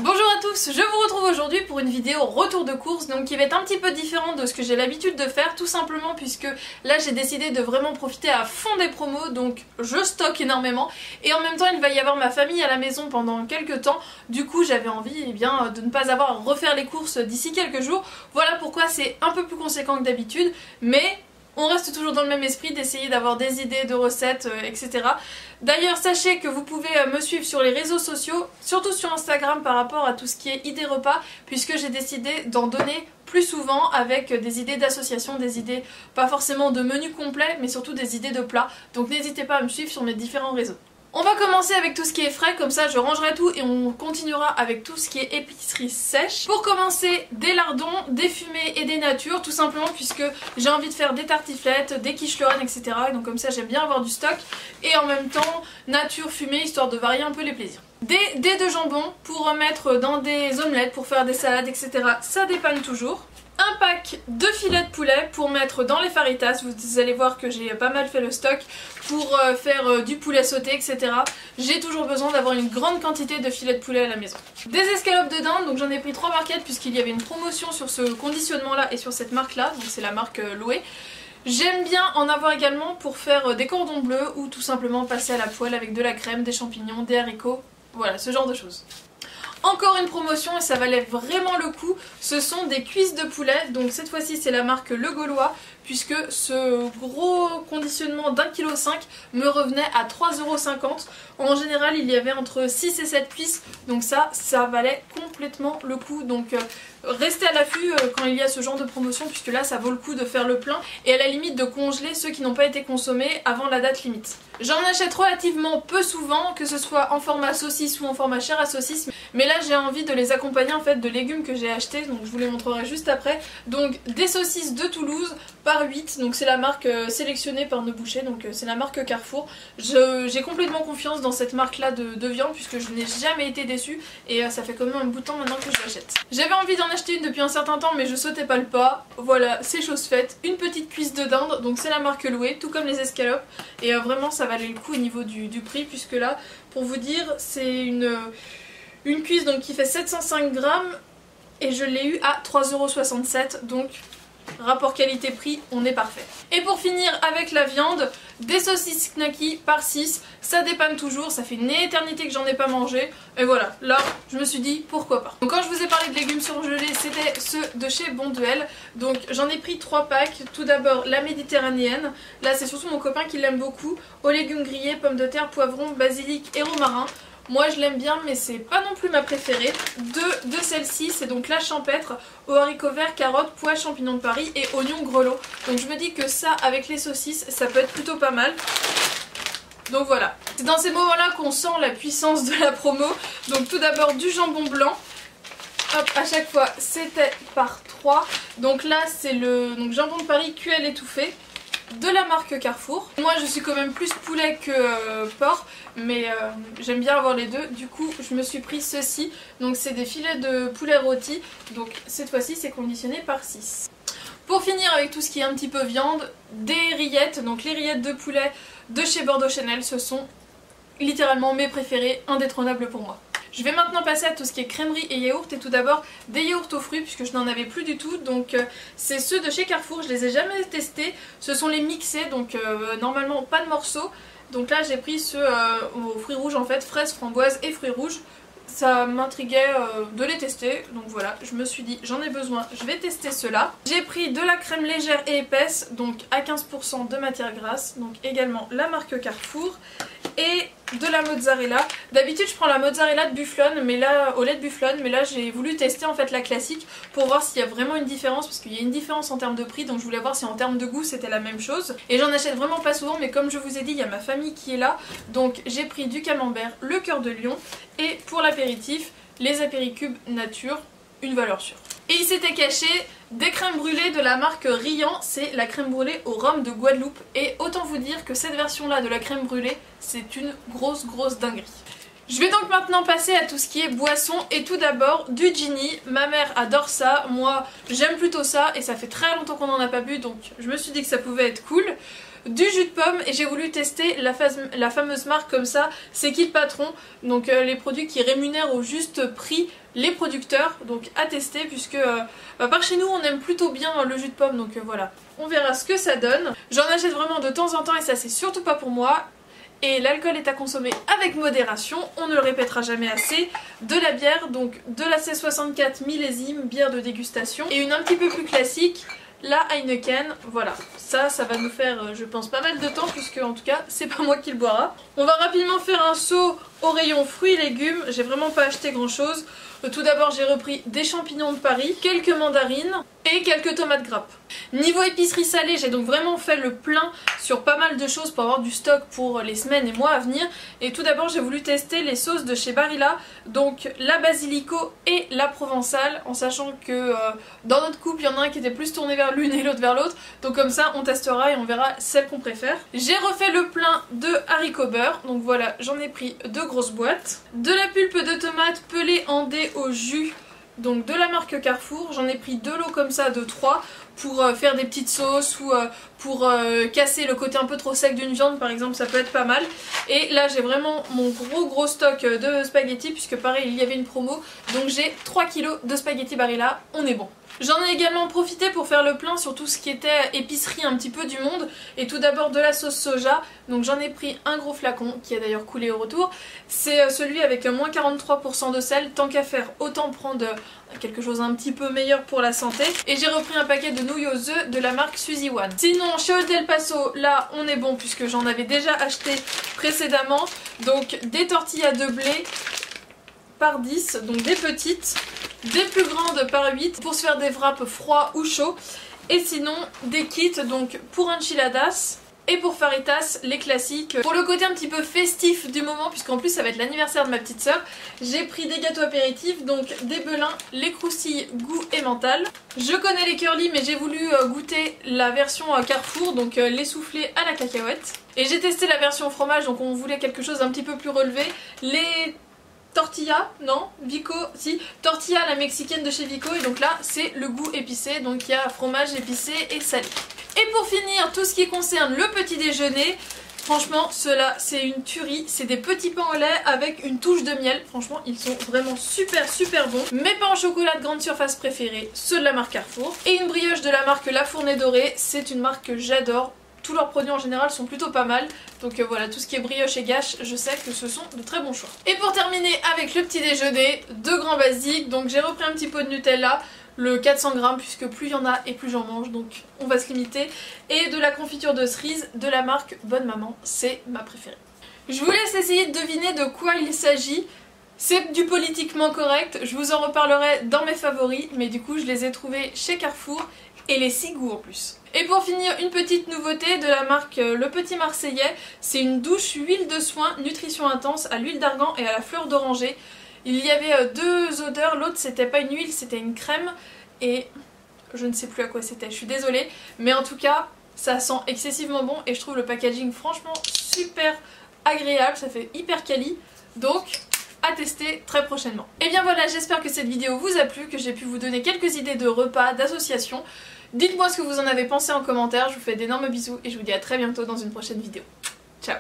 Bonjour à tous, je vous retrouve aujourd'hui pour une vidéo retour de course, donc qui va être un petit peu différente de ce que j'ai l'habitude de faire, tout simplement puisque là j'ai décidé de vraiment profiter à fond des promos, donc je stocke énormément et en même temps il va y avoir ma famille à la maison pendant quelques temps, du coup j'avais envie de ne pas avoir à refaire les courses d'ici quelques jours, voilà pourquoi c'est un peu plus conséquent que d'habitude, mais on reste toujours dans le même esprit d'essayer d'avoir des idées de recettes, etc. D'ailleurs, sachez que vous pouvez me suivre sur les réseaux sociaux, surtout sur Instagram par rapport à tout ce qui est idées repas, puisque j'ai décidé d'en donner plus souvent avec des idées d'association, des idées pas forcément de menu complet, mais surtout des idées de plats. Donc n'hésitez pas à me suivre sur mes différents réseaux. On va commencer avec tout ce qui est frais, comme ça je rangerai tout et on continuera avec tout ce qui est épicerie sèche. Pour commencer, des lardons, des fumées et des natures, tout simplement puisque j'ai envie de faire des tartiflettes, des quiches Lorraine, etc. Donc comme ça j'aime bien avoir du stock. Et en même temps, nature, fumée, histoire de varier un peu les plaisirs. Des dés de jambon pour mettre dans des omelettes, pour faire des salades, etc. Ça dépanne toujours. Un pack de filets de poulet pour mettre dans les faritas, vous allez voir que j'ai pas mal fait le stock pour faire du poulet sauté, etc. J'ai toujours besoin d'avoir une grande quantité de filets de poulet à la maison. Des escalopes de dinde, donc j'en ai pris 3 barquettes puisqu'il y avait une promotion sur ce conditionnement là et sur cette marque là, donc c'est la marque Loé. J'aime bien en avoir également pour faire des cordons bleus ou tout simplement passer à la poêle avec de la crème, des champignons, des haricots, voilà ce genre de choses. Encore une promotion et ça valait vraiment le coup, ce sont des cuisses de poulet, donc cette fois-ci c'est la marque Le Gaulois, puisque ce gros conditionnement d'1,5 kg me revenait à 3,50 €. En général il y avait entre 6 et 7 cuisses, donc ça valait complètement le coup, donc restez à l'affût quand il y a ce genre de promotion, puisque là ça vaut le coup de faire le plein et à la limite de congeler ceux qui n'ont pas été consommés avant la date limite. J'en achète relativement peu souvent, que ce soit en format saucisse ou en format chair à saucisse, mais là j'ai envie de les accompagner en fait de légumes que j'ai achetés, donc je vous les montrerai juste après. Donc des saucisses de Toulouse par 8, donc c'est la marque sélectionnée par nos bouchers, donc c'est la marque Carrefour. J'ai complètement confiance dans cette marque là de viande puisque je n'ai jamais été déçue et ça fait quand même un bout de temps maintenant que je l'achète. J'avais envie d'en acheter une depuis un certain temps mais je sautais pas le pas, voilà c'est chose faite. Une petite cuisse de dinde, donc c'est la marque Loué, tout comme les escalopes et vraiment ça valait le coup au niveau du prix puisque là pour vous dire c'est une cuisse donc qui fait 705 grammes et je l'ai eu à 3,67 €, donc rapport qualité-prix, on est parfait. Et pour finir avec la viande, des saucisses knacky par 6, ça dépanne toujours, ça fait une éternité que j'en ai pas mangé, et voilà, là je me suis dit pourquoi pas. Donc quand je vous ai parlé de légumes surgelés, c'était ceux de chez Bonduelle, donc j'en ai pris 3 packs, tout d'abord la méditerranéenne, là c'est surtout mon copain qui l'aime beaucoup, aux légumes grillés, pommes de terre, poivrons, basilic et romarin. Moi je l'aime bien mais c'est pas non plus ma préférée. Deux de celles-ci, c'est donc la champêtre aux haricots verts, carottes, pois, champignons de Paris et oignons grelots. Donc je me dis que ça avec les saucisses ça peut être plutôt pas mal. Donc voilà, c'est dans ces moments là qu'on sent la puissance de la promo. Donc tout d'abord du jambon blanc. Hop, à chaque fois c'était par 3. Donc là c'est le jambon de Paris QL étouffé de la marque Carrefour. Moi je suis quand même plus poulet que porc, mais j'aime bien avoir les deux, du coup je me suis pris ceci, donc c'est des filets de poulet rôti, donc cette fois-ci c'est conditionné par 6. Pour finir avec tout ce qui est un petit peu viande, des rillettes, donc les rillettes de poulet de chez Bordeaux Chanel, ce sont littéralement mes préférés, indétrônables pour moi. Je vais maintenant passer à tout ce qui est crèmerie et yaourt, et tout d'abord des yaourts aux fruits puisque je n'en avais plus du tout, donc c'est ceux de chez Carrefour, je les ai jamais testés, ce sont les mixés, donc normalement pas de morceaux, donc là j'ai pris ceux aux fruits rouges en fait, fraises, framboises et fruits rouges. Ça m'intriguait de les tester, donc voilà, je me suis dit j'en ai besoin, je vais tester ceux-là. J'ai pris de la crème légère et épaisse, donc à 15% de matière grasse, donc également la marque Carrefour, et de la mozzarella. D'habitude je prends la mozzarella de bufflone, mais là au lait de bufflone, mais là j'ai voulu tester en fait la classique pour voir s'il y a vraiment une différence, parce qu'il y a une différence en termes de prix, donc je voulais voir si en termes de goût c'était la même chose. Et j'en achète vraiment pas souvent, mais comme je vous ai dit il y a ma famille qui est là, donc j'ai pris du camembert, le cœur de lion, et pour l'apéritif les apéricubes nature, une valeur sûre. Et il s'était caché des crèmes brûlées de la marque Riant, c'est la crème brûlée au rhum de Guadeloupe, et autant vous dire que cette version là de la crème brûlée c'est une grosse dinguerie. Je vais donc maintenant passer à tout ce qui est boisson, et tout d'abord du Gini. Ma mère adore ça, moi j'aime plutôt ça et ça fait très longtemps qu'on n'en a pas bu, donc je me suis dit que ça pouvait être cool. du jus de pomme et j'ai voulu tester la fameuse marque comme ça, c'est qui le patron, donc les produits qui rémunèrent au juste prix les producteurs, donc à tester puisque par chez nous on aime plutôt bien le jus de pomme, donc voilà, on verra ce que ça donne. J'en achète vraiment de temps en temps et ça c'est surtout pas pour moi. Et l'alcool est à consommer avec modération, on ne le répétera jamais assez. De la bière, donc de la C64 millésime, bière de dégustation. Et une un petit peu plus classique, la Heineken. Voilà, ça va nous faire je pense pas mal de temps puisque en tout cas c'est pas moi qui le boira. On va rapidement faire un saut au rayon fruits et légumes, j'ai vraiment pas acheté grand chose. Tout d'abord j'ai repris des champignons de Paris, quelques mandarines et quelques tomates grappes. Niveau épicerie salée, j'ai donc vraiment fait le plein sur pas mal de choses pour avoir du stock pour les semaines et mois à venir. Et tout d'abord j'ai voulu tester les sauces de chez Barilla, donc la basilico et la provençale, en sachant que dans notre couple il y en a un qui était plus tourné vers l'une et l'autre vers l'autre, donc comme ça on testera et on verra celle qu'on préfère. J'ai refait le plein de haricots beurre, donc voilà, j'en ai pris 2 grosses boîtes. De la pulpe de tomate pelée en dés au jus, donc de la marque Carrefour, j'en ai pris 2 lots comme ça de 3 pour faire des petites sauces ou pour casser le côté un peu trop sec d'une viande par exemple, ça peut être pas mal. Et là j'ai vraiment mon gros stock de spaghettis puisque pareil il y avait une promo, donc j'ai 3 kilos de spaghettis Barilla, on est bon. J'en ai également profité pour faire le plein sur tout ce qui était épicerie un petit peu du monde. Et tout d'abord de la sauce soja, donc j'en ai pris un gros flacon qui a d'ailleurs coulé au retour. C'est celui avec moins 43% de sel, tant qu'à faire autant prendre quelque chose un petit peu meilleur pour la santé. Et j'ai repris un paquet de nouilles aux œufs de la marque Suzy One. Sinon chez Old El Paso, là on est bon puisque j'en avais déjà acheté précédemment. Donc des tortillas de blé par 10, donc des petites, des plus grandes par 8 pour se faire des wraps froids ou chauds, et sinon des kits donc pour enchiladas et pour faritas, les classiques. Pour le côté un petit peu festif du moment, puisqu'en plus ça va être l'anniversaire de ma petite soeur, j'ai pris des gâteaux apéritifs, donc des belins, les croustilles goût et mental. Je connais les curly mais j'ai voulu goûter la version Carrefour, donc les soufflés à la cacahuète. Et j'ai testé la version fromage, donc on voulait quelque chose d'un petit peu plus relevé. Les tortilla, non, Vico, si, tortilla la mexicaine de chez Vico, et donc là c'est le goût épicé, donc il y a fromage épicé et salé. Et pour finir, tout ce qui concerne le petit déjeuner, franchement ceux-là c'est une tuerie, c'est des petits pains au lait avec une touche de miel, franchement ils sont vraiment super bons. Mes pains au chocolat de grande surface préférés, ceux de la marque Carrefour, et une brioche de la marque La Fournée Dorée, c'est une marque que j'adore. Tous leurs produits en général sont plutôt pas mal, donc voilà, tout ce qui est brioche et gâche, je sais que ce sont de très bons choix. Et pour terminer avec le petit déjeuner, 2 grands basiques, donc j'ai repris un petit pot de Nutella, le 400 g puisque plus il y en a et plus j'en mange, donc on va se limiter, et de la confiture de cerise de la marque Bonne Maman, c'est ma préférée. Je vous laisse essayer de deviner de quoi il s'agit. C'est du politiquement correct, je vous en reparlerai dans mes favoris, mais du coup je les ai trouvés chez Carrefour et les 6 goûts en plus. Et pour finir, une petite nouveauté de la marque Le Petit Marseillais, c'est une douche huile de soin nutrition intense à l'huile d'argan et à la fleur d'oranger. Il y avait 2 odeurs, l'autre c'était pas une huile, c'était une crème et je ne sais plus à quoi c'était, je suis désolée, mais en tout cas ça sent excessivement bon et je trouve le packaging franchement super agréable, ça fait hyper quali, donc à tester très prochainement. Et bien voilà, j'espère que cette vidéo vous a plu, que j'ai pu vous donner quelques idées de repas, d'associations. Dites-moi ce que vous en avez pensé en commentaire, je vous fais d'énormes bisous et je vous dis à très bientôt dans une prochaine vidéo. Ciao!